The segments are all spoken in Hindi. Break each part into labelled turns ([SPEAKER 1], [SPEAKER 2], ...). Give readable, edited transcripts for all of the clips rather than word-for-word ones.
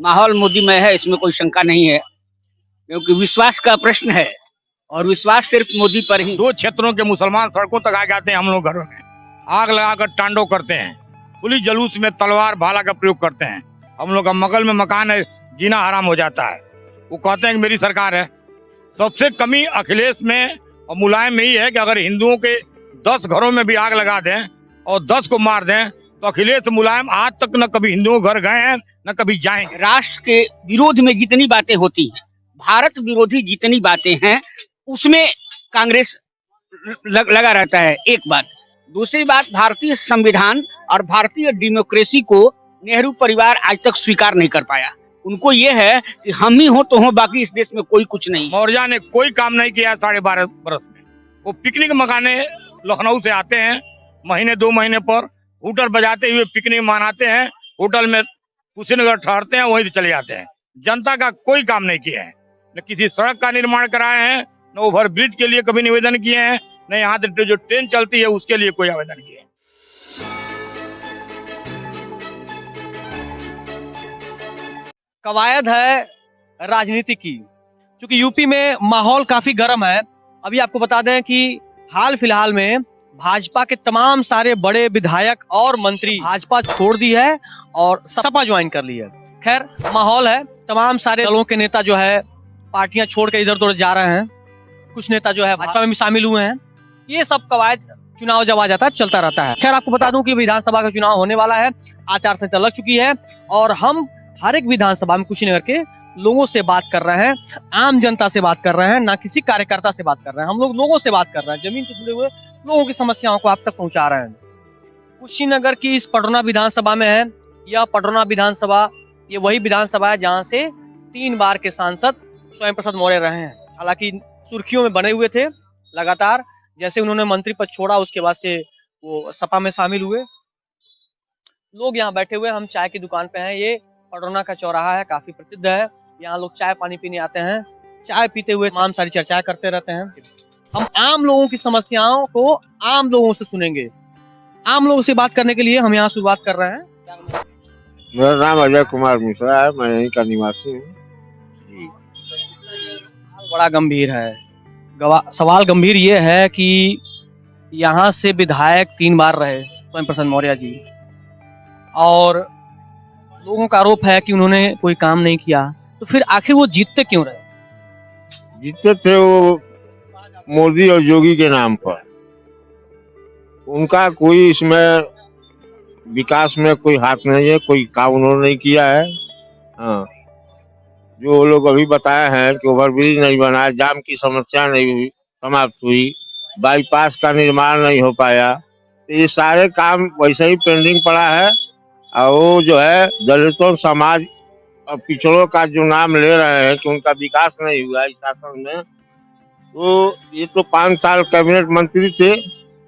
[SPEAKER 1] माहौल मोदीमय है, इसमें कोई शंका नहीं है, क्योंकि विश्वास का प्रश्न है और विश्वास सिर्फ मोदी पर ही।
[SPEAKER 2] दो क्षेत्रों के मुसलमान सड़कों तक आ जाते हैं, हम लोग घरों में आग लगाकर तांडव करते हैं, पुलिस जुलूस में तलवार भाला का प्रयोग करते हैं। हम लोग का मगल में मकान है, जीना हराम हो जाता है। वो कहते हैं कि मेरी सरकार है। सबसे कमी अखिलेश में और मुलायम में ही है कि अगर हिंदुओं के 10 घरों में भी आग लगा दें और 10 को मार दें तो अखिलेश मुलायम आज तक न कभी हिंदुओं घर गए हैं न कभी जाएंगे।
[SPEAKER 1] राष्ट्र के विरोध में जितनी बातें होती हैं, भारत विरोधी जितनी बातें हैं, उसमें कांग्रेस लगा रहता है। एक बात। दूसरी बात, भारतीय संविधान और भारतीय डेमोक्रेसी को नेहरू परिवार आज तक स्वीकार नहीं कर पाया। उनको ये है कि हम ही हो तो हो, बाकी इस देश में कोई कुछ नहीं।
[SPEAKER 2] मौर्य ने कोई काम नहीं किया 12.5 बरस में। वो पिकनिक मनाने लखनऊ से आते हैं, महीने 2 महीने पर हूटर बजाते हुए पिकनिक मनाते हैं, होटल में कुशीनगर ठहरते हैं, वहीं से चले जाते हैं। जनता का कोई काम नहीं किया है, न किसी सड़क का निर्माण कराए हैं, न ओवर ब्रिज के लिए कभी निवेदन किए हैं, न यहाँ से जो ट्रेन चलती है उसके लिए कोई आवेदन किए।
[SPEAKER 3] कवायद है राजनीति की, क्योंकि यूपी में माहौल काफी गर्म है। अभी आपको बता दें कि हाल फिलहाल में भाजपा के तमाम सारे बड़े विधायक और मंत्री भाजपा छोड़ दी है और सपा ज्वाइन कर ली है। खैर, माहौल है, तमाम सारे दलों के नेता जो है पार्टियां छोड़ के इधर उधर जा रहे हैं। कुछ नेता जो है भाजपा में भी शामिल हुए हैं। ये सब कवायद चुनाव जब आ जाता है चलता रहता है। खैर, आपको बता दूं कि विधानसभा का चुनाव होने वाला है, आचार संहिता लग चुकी है और हम हर एक विधानसभा में कुशीनगर के लोगों से बात कर रहे हैं, आम जनता से बात कर रहे हैं, ना किसी कार्यकर्ता से बात कर रहे हैं। हम लोग लोगों से बात कर रहे हैं, जमीन से जुड़े हुए लोगों की समस्याओं को आप तक पहुंचा रहे हैं। कुशीनगर की इस पटरौना विधानसभा में है। यह पटरौना विधानसभा ये वही विधानसभा है जहां से 3 बार के सांसद स्वयं प्रसाद मौर्य रहे हैं। हालांकि सुर्खियों में बने हुए थे लगातार, जैसे उन्होंने मंत्री पद छोड़ा उसके बाद से वो सपा में शामिल हुए। लोग यहाँ बैठे हुए, हम चाय की दुकान पे हैं। ये पटरौना का चौराहा है, काफी प्रसिद्ध है। यहाँ लोग चाय पानी पीने आते हैं, चाय पीते हुए तमाम सारी चर्चाएं करते रहते हैं। हम आम लोगों की समस्याओं को आम लोगों से सुनेंगे। आम लोगों से बात करने के लिए हम यहाँ शुरुआत कर रहे हैं।
[SPEAKER 4] मेरा नाम अजय कुमार मिश्रा है, मैं यहीं का निवासी हूँ।
[SPEAKER 3] बड़ा गंभीर है सवाल। गंभीर ये है कि यहाँ से विधायक 3 बार रहे स्वयं प्रसाद मौर्य जी, और लोगों का आरोप है कि उन्होंने कोई काम नहीं किया। तो फिर आखिर वो जीतते क्यों रहे?
[SPEAKER 4] जीतते थे वो मोदी और योगी के नाम पर। उनका कोई इसमें विकास में कोई हाथ नहीं है, कोई काम उन्होंने नहीं किया है। हाँ, जो वो लोग अभी बताए हैं कि ओवरब्रिज नहीं बना, जाम की समस्या नहीं हुई, समाप्त हुई, बाईपास का निर्माण नहीं हो पाया, तो ये सारे काम वैसे ही पेंडिंग पड़ा है। और वो जो है दलितों समाज और पिछड़ों का जो नाम ले रहे हैं कि उनका विकास नहीं हुआ इस शासन में, तो ये तो 5 साल कैबिनेट मंत्री थे,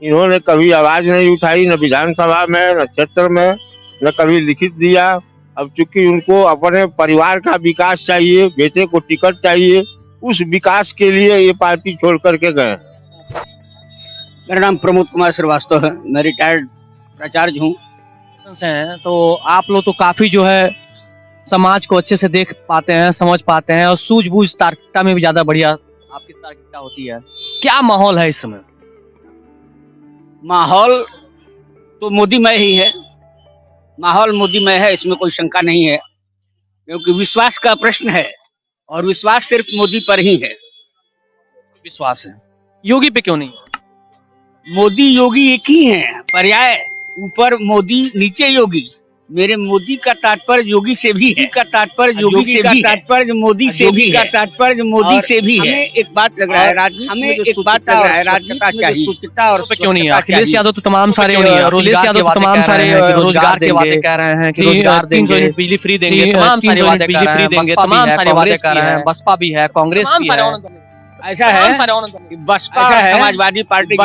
[SPEAKER 4] इन्होंने कभी आवाज नहीं उठाई, न विधानसभा में, न क्षेत्र में, न कभी लिखित दिया। अब चूंकि उनको अपने परिवार का विकास चाहिए, बेटे को टिकट चाहिए, उस विकास के लिए ये पार्टी छोड़ करके गए।
[SPEAKER 1] मेरा नाम प्रमोद कुमार श्रीवास्तव है, मैं रिटायर्ड प्राचार्य हूँ।
[SPEAKER 3] तो आप लोग तो काफी जो है समाज को अच्छे से देख पाते हैं, समझ पाते हैं और सूझबूझ तार्किकता में भी ज्यादा बढ़िया आपकी तार्किकता होती है। क्या माहौल है इस समय?
[SPEAKER 1] माहौल तो मोदीमय ही है, माहौल मोदीमय है, इसमें कोई शंका नहीं है, क्योंकि विश्वास का प्रश्न है और विश्वास सिर्फ मोदी पर ही है।
[SPEAKER 3] विश्वास है, योगी पे क्यों नहीं?
[SPEAKER 1] मोदी योगी एक ही है, पर्याय ऊपर मोदी नीचे योगी। मेरे मोदी का तात्पर्य योगी से भी है, का तात्पर्य योगी से भी, तात्पर्य मोदी से भी, का तात्पर्य मोदी से भी है। हमें एक बात लग रहा है राजनीति, हमें एक बात लग रहा है राजनीति का सूचिता और
[SPEAKER 3] क्यों नहीं है? अखिलेश यादव तो तमाम सारे रोजगार के वादे कह रहे हैं कि रोजगार देंगे, बिजली फ्री देंगे, तमाम सारे वादे कर रहे हैं, तमाम सारे वादे कर रहे हैं। बसपा भी है, कांग्रेस भी है।
[SPEAKER 1] ऐसा है कि बसपा समाजवादी पार्टी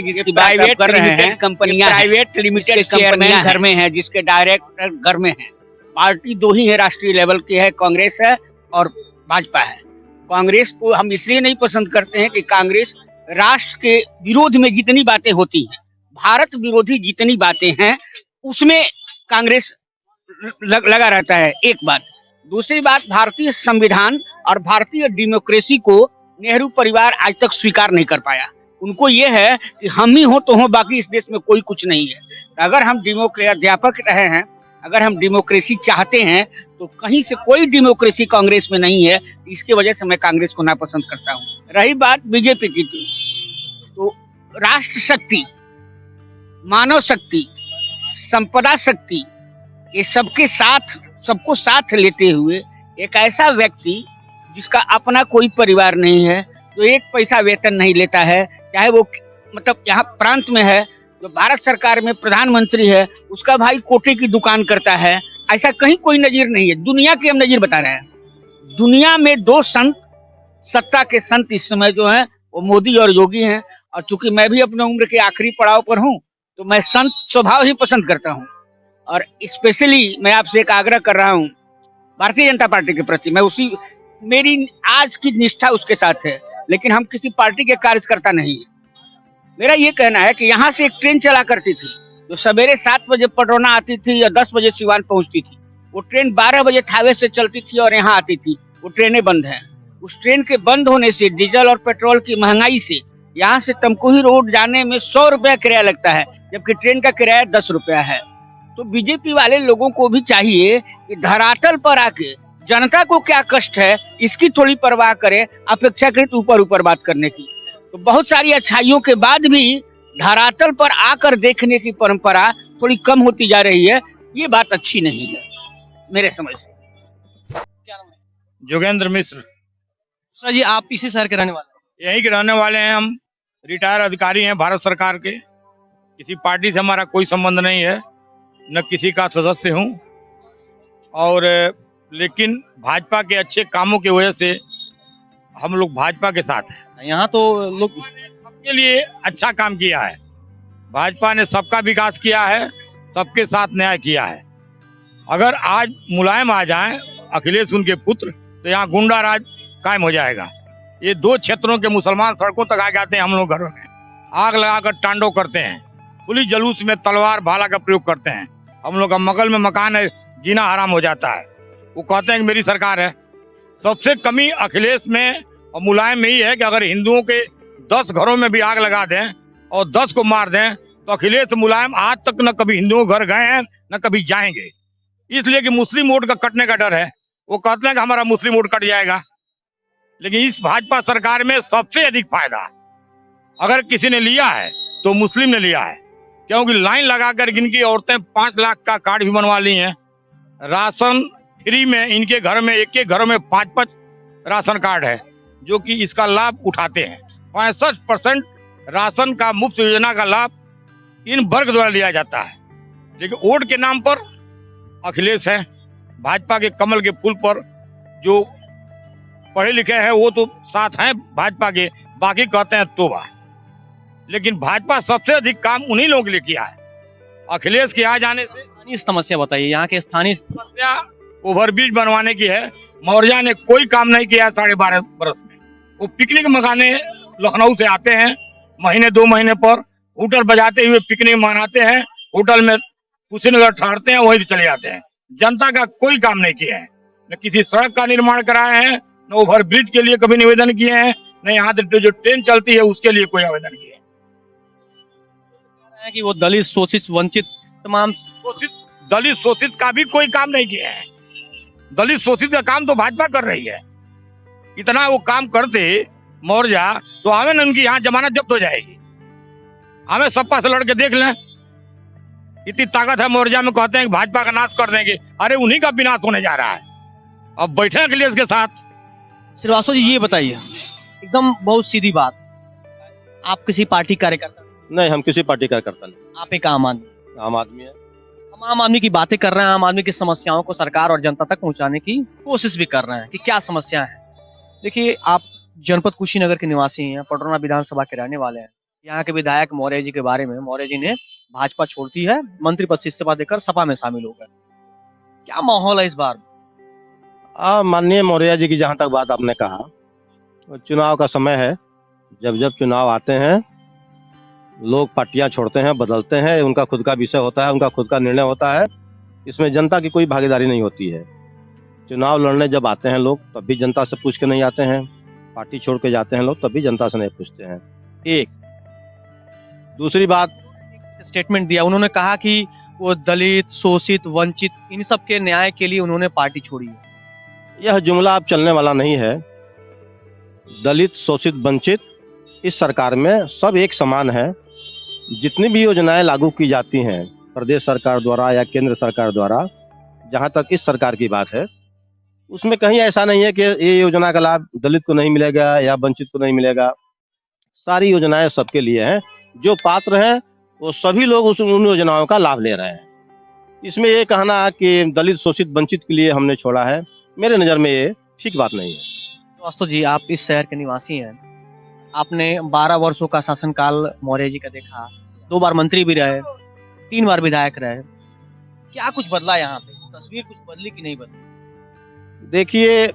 [SPEAKER 1] जिसकी बात कर रहे हैं, कंपनियां प्राइवेट लिमिटेड कंपनियां घर में हैं, जिसके डायरेक्टर घर में हैं। पार्टी 2 ही है राष्ट्रीय लेवल की है, कांग्रेस है और भाजपा है। कांग्रेस को हम इसलिए नहीं पसंद करते हैं कि कांग्रेस राष्ट्र के विरोध में जितनी बातें होती हैं, भारत विरोधी जितनी बातें हैं, उसमें कांग्रेस लगा रहता है। एक बात। दूसरी बात, भारतीय संविधान और भारतीय डेमोक्रेसी को नेहरू परिवार आज तक स्वीकार नहीं कर पाया। उनको ये है कि हम ही हो तो हो, बाकी इस देश में कोई कुछ नहीं है। अगर हम अध्यापक रहे हैं, अगर हम डेमोक्रेसी चाहते हैं, तो कहीं से कोई डेमोक्रेसी कांग्रेस में नहीं है। इसकी वजह से मैं कांग्रेस को नापसंद करता हूँ। रही बात बीजेपी की, तो राष्ट्र शक्ति, मानव शक्ति, संपदा शक्ति, ये सबको साथ लेते हुए एक ऐसा व्यक्ति जिसका अपना कोई परिवार नहीं है, जो एक पैसा वेतन नहीं लेता है, चाहे वो मतलब यहाँ प्रांत में है, जो भारत सरकार में प्रधानमंत्री है, उसका भाई कोटे की दुकान करता है, ऐसा कहीं कोई नजीर नहीं है। दुनिया के हम नजीर बता रहे हैं। दुनिया में दो संत, सत्ता के संत इस समय जो है वो मोदी और योगी हैं। और चूंकि मैं भी अपने उम्र के आखिरी पड़ाव पर हूँ, तो मैं संत स्वभाव ही पसंद करता हूँ। और स्पेशली मैं आपसे एक आग्रह कर रहा हूँ भारतीय जनता पार्टी के प्रति। मेरी आज की निष्ठा उसके साथ है, लेकिन हम किसी पार्टी के कार्यकर्ता नहीं है। मेरा ये कहना है कि यहाँ से एक ट्रेन चला करती थी, जो सवेरे 7 बजे पटरौना आती थी या 10 बजे सिवान पहुंचती थी। वो ट्रेन 12 बजे थावे से चलती थी और यहाँ आती थी। वो ट्रेनें बंद हैं। उस ट्रेन के बंद होने से, डीजल और पेट्रोल की महंगाई से, यहाँ से तमकुही रोड जाने में 100 रुपया किराया लगता है, जबकि ट्रेन का किराया 10 रुपया है। तो बीजेपी वाले लोगों को भी चाहिए कि धरातल पर आके जनता को क्या कष्ट है, इसकी थोड़ी परवाह करें, अपेक्षाकृत ऊपर बात करने की। तो बहुत सारी अच्छाइयों के बाद भी धरातल पर आकर देखने की परंपरा थोड़ी कम होती जा रही है। ये बात अच्छी नहीं है मेरे समझ से।
[SPEAKER 3] क्या नाम है?
[SPEAKER 2] जोगेंद्र मिश्र।
[SPEAKER 3] सर जी, आप इसी शहर के रहने वाले हैं?
[SPEAKER 2] यहीं के रहने वाले हैं हम। रिटायर अधिकारी हैं भारत सरकार के। किसी पार्टी से हमारा कोई संबंध नहीं है, न किसी का सदस्य हूँ। और लेकिन भाजपा के अच्छे कामों की वजह से हम लोग भाजपा के साथ हैं।
[SPEAKER 3] यहाँ तो लोग
[SPEAKER 2] सबके लिए अच्छा काम किया है। भाजपा ने सबका विकास किया है, सबके साथ न्याय किया है। अगर आज मुलायम आ जाए, अखिलेश उनके पुत्र, तो यहाँ गुंडा राज कायम हो जाएगा। ये 2 क्षेत्रों के मुसलमान सड़कों तक आ जाते हैं, हम लोग घरों में आग लगाकर तांडव करते हैं, पुलिस जुलूस में तलवार भाला का प्रयोग करते हैं। हम लोग का मगल में मकान है, जीना हराम हो जाता है। वो कहते हैं कि मेरी सरकार है। सबसे कमी अखिलेश में और मुलायम में ही है कि अगर हिंदुओं के 10 घरों में भी आग लगा दें और 10 को मार दें, तो अखिलेश मुलायम आज तक न कभी हिंदुओं घर गए हैं, न कभी जाएंगे। इसलिए कि मुस्लिम वोट का कटने का डर है। वो कहते हैं कि हमारा मुस्लिम वोट कट जाएगा। लेकिन इस भाजपा सरकार में सबसे अधिक फायदा अगर किसी ने लिया है तो मुस्लिम ने लिया है, क्योंकि लाइन लगाकर इनकी औरतें 5 लाख का कार्ड भी बनवा ली हैं। राशन फ्री में इनके घर में, एक एक घरों में 5-5 राशन कार्ड है, जो कि इसका लाभ उठाते हैं। 65% राशन का मुफ्त योजना का लाभ इन वर्ग द्वारा लिया जाता है। लेकिन वोट के नाम पर अखिलेश है, भाजपा के कमल के फूल पर जो पढ़े लिखे हैं वो तो साथ हैं भाजपा के, बाकी कहते हैं तोबा। लेकिन भाजपा सबसे अधिक काम उन्हीं लोगों के लिए किया है। अखिलेश के आ जाने से
[SPEAKER 3] स्थानीय समस्या बताइए, यहाँ के स्थानीय
[SPEAKER 2] समस्या ओवरब्रिज बनवाने की है। मौर्या ने कोई काम नहीं किया 12.5 बरस में। वो पिकनिक मनाने लखनऊ से आते हैं, महीने 2 महीने पर होटल बजाते हुए पिकनिक मनाते हैं, होटल में कुशीनगर ठहरते हैं, वहीं चले जाते हैं। जनता का कोई काम नहीं किया है, न किसी सड़क का निर्माण कराए हैं, न ओवरब्रिज के लिए कभी निवेदन किए हैं, न यहाँ से जो ट्रेन चलती है उसके लिए कोई आवेदन किए
[SPEAKER 3] है कि वो दलित, शोषित, वंचित, तमाम
[SPEAKER 2] दलित शोषित का भी कोई काम नहीं किए हैं। दलित शोषित का काम तो भाजपा कर रही है। इतना वो काम करते मौर्या, तो हमें न उनकी यहाँ जमानत जब्त हो जाएगी। हमें सपा से लड़के देख लें, इतनी ताकत है मौर्या में। कहते हैं कि भाजपा का नाश कर देंगे, अरे उन्हीं का विनाश होने जा रहा है। अब बैठे अखिलेश के साथ।
[SPEAKER 3] श्रीवास्तव जी, ये बताइए एकदम बहुत सीधी बात, आप किसी पार्टी कार्यकर्ता?
[SPEAKER 5] नहीं, हम किसी पार्टी का करता नहीं।
[SPEAKER 3] आप एक आम आदमी
[SPEAKER 5] है।
[SPEAKER 3] हम आम आदमी की बातें कर रहे हैं, आम आदमी की समस्याओं को सरकार और जनता तक पहुंचाने की कोशिश भी कर रहे हैं कि क्या समस्या है। देखिए, आप जनपद कुशीनगर के निवासी हैं, पटरौना विधानसभा के रहने वाले हैं। यहाँ के विधायक मौर्य जी के बारे में, मौर्य जी ने भाजपा छोड़ दी है, मंत्री पद से इस्तीफा देकर सपा में शामिल हो गए। क्या माहौल है इस बार?
[SPEAKER 5] माननीय मौर्य जी की जहाँ तक बात आपने कहा, चुनाव का समय है। जब चुनाव आते हैं, लोग पार्टियां छोड़ते हैं, बदलते हैं, उनका खुद का विषय होता है, उनका खुद का निर्णय होता है। इसमें जनता की कोई भागीदारी नहीं होती है। चुनाव लड़ने जब आते हैं लोग तब भी जनता से पूछ के नहीं आते हैं, पार्टी छोड़ के जाते हैं लोग तब भी जनता से नहीं पूछते हैं। एक दूसरी बात,
[SPEAKER 3] स्टेटमेंट दिया, उन्होंने कहा कि वो दलित, शोषित, वंचित, इन सब के न्याय के लिए उन्होंने पार्टी छोड़ी है।
[SPEAKER 5] यह जुमला अब चलने वाला नहीं है। दलित, शोषित, वंचित इस सरकार में सब एक समान है। जितनी भी योजनाएं लागू की जाती हैं प्रदेश सरकार द्वारा या केंद्र सरकार द्वारा, जहां तक इस सरकार की बात है, उसमें कहीं ऐसा नहीं है कि ये योजना का लाभ दलित को नहीं मिलेगा या वंचित को नहीं मिलेगा। सारी योजनाएं सबके लिए हैं। जो पात्र हैं वो सभी लोग उन योजनाओं का लाभ ले रहे हैं। इसमें ये कहना कि दलित, शोषित, वंचित के लिए हमने छोड़ा है, मेरे नज़र में ये ठीक बात नहीं है।
[SPEAKER 3] दोस्तों जी, आप इस शहर के निवासी हैं, आपने 12 वर्षों का शासनकाल मौर्य जी का देखा, 2 बार मंत्री भी रहे, 3 बार विधायक रहे। क्या कुछ बदला यहाँ पे? तस्वीर कुछ बदली कि नहीं बदली?
[SPEAKER 5] देखिए,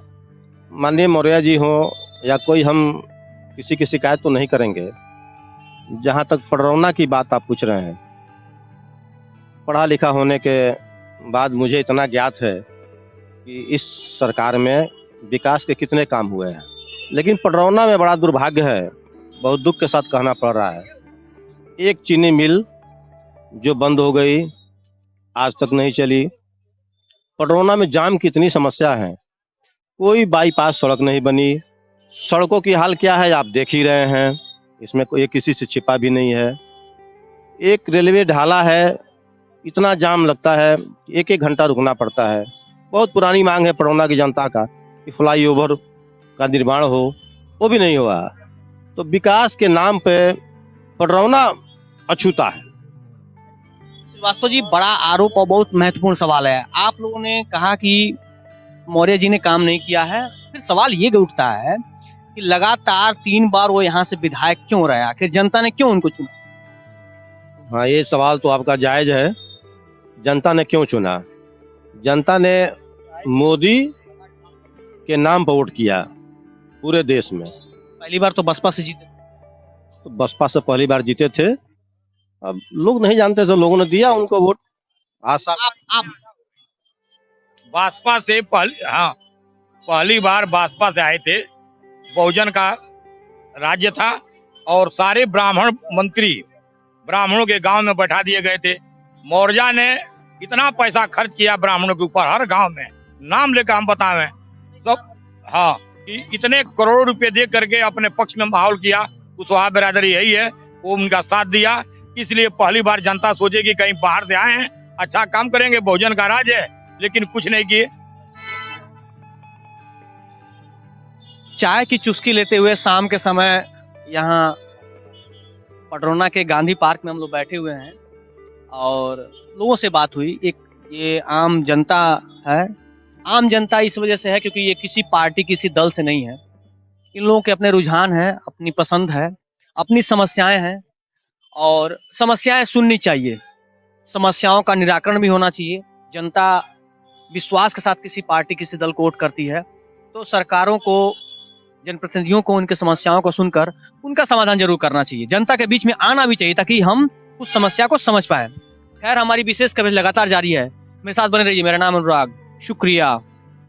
[SPEAKER 5] माननीय मौर्य जी हो या कोई, हम किसी की शिकायत तो नहीं करेंगे। जहाँ तक पडरौना की बात आप पूछ रहे हैं, पढ़ा लिखा होने के बाद मुझे इतना ज्ञात है कि इस सरकार में विकास के कितने काम हुए हैं, लेकिन पडरौना में बड़ा दुर्भाग्य है, बहुत दुख के साथ कहना पड़ रहा है। एक चीनी मिल जो बंद हो गई, आज तक नहीं चली। पडरौना में जाम की इतनी समस्या है, कोई बाईपास सड़क नहीं बनी। सड़कों की हाल क्या है आप देख ही रहे हैं, इसमें कोई किसी से छिपा भी नहीं है। एक रेलवे ढाला है, इतना जाम लगता है, 1-1 घंटा रुकना पड़ता है। बहुत पुरानी मांग है पडरौना की जनता का कि फ्लाईओवर का निर्माण हो, वो भी नहीं हुआ। तो विकास के नाम पे पडरौना अछूता है।
[SPEAKER 3] श्रीवास्तव जी, बड़ा आरोप और बहुत महत्वपूर्ण सवाल है। आप लोगों ने कहा कि मौर्य जी ने काम नहीं किया है, फिर सवाल ये उठता है कि लगातार 3 बार वो यहाँ से विधायक क्यों रहे? आखिर जनता ने क्यों उनको चुना?
[SPEAKER 5] हाँ, ये सवाल तो आपका जायज है। जनता ने क्यों चुना? जनता ने मोदी के नाम पर वोट किया पूरे देश में।
[SPEAKER 3] पहली बार तो बसपा से जीते,
[SPEAKER 5] तो बसपा से पहली बार जीते थे। अब लोग नहीं जानते थे, लोगों ने दिया उनको वोट। आशा
[SPEAKER 3] आप
[SPEAKER 2] भाजपा से पहली बार भाजपा से आए थे। बहुजन का राज्य था और सारे ब्राह्मण मंत्री ब्राह्मणों के गांव में बैठा दिए गए थे। मौर्य ने इतना पैसा खर्च किया ब्राह्मणों के ऊपर, हर गांव में नाम लेकर हम बतावें सब, हाँ, कि इतने करोड़ रुपए दे करके अपने पक्ष में माहौल किया। कुशवाहा बिरादरी यही है, वो उनका साथ दिया। इसलिए पहली बार जनता सोचेगी कहीं बाहर से आए हैं, अच्छा काम करेंगे, बहुजन का राज है, लेकिन कुछ नहीं किए।
[SPEAKER 3] चाय की चुस्की लेते हुए शाम के समय यहाँ पडरौना के गांधी पार्क में हम लोग बैठे हुए हैं और लोगों से बात हुई। एक ये आम जनता है। आम जनता इस वजह से है क्योंकि ये किसी पार्टी, किसी दल से नहीं है। इन लोगों के अपने रुझान हैं, अपनी पसंद है, अपनी समस्याएं हैं और समस्याएं सुननी चाहिए, समस्याओं का निराकरण भी होना चाहिए। जनता विश्वास के साथ किसी पार्टी, किसी दल को वोट करती है तो सरकारों को, जनप्रतिनिधियों को उनके समस्याओं को सुनकर उनका समाधान जरूर करना चाहिए। जनता के बीच में आना भी चाहिए ताकि हम उस समस्या को समझ पाए। खैर, हमारी विशेष कवरेज लगातार जारी है। मेरे साथ बने रहिए। मेरा नाम अनुराग, शुक्रिया।